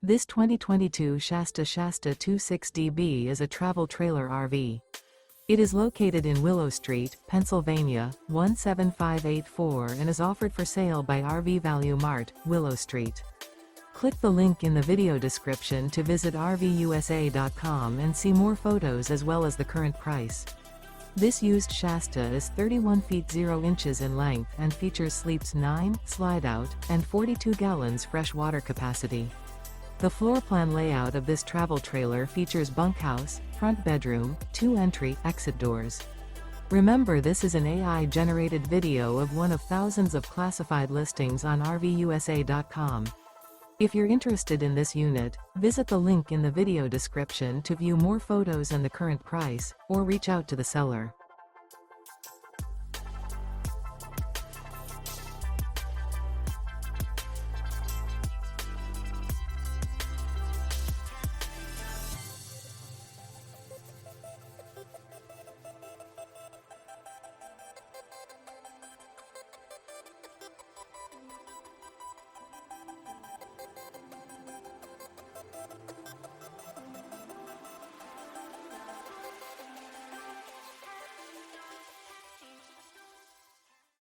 This 2022 Shasta Shasta 26DB is a travel trailer RV. It is located in Willow Street, Pennsylvania, 17584 and is offered for sale by RV Value Mart, Willow Street. Click the link in the video description to visit RVUSA.com and see more photos as well as the current price. This used Shasta is 31 feet 0 inches in length and features sleeps 9, slide-out, and 42 gallons fresh water capacity. The floor plan layout of this travel trailer features bunkhouse, front bedroom, 2 entry/exit doors. Remember, this is an AI-generated video of one of thousands of classified listings on RVUSA.com. If you're interested in this unit, visit the link in the video description to view more photos and the current price, or reach out to the seller.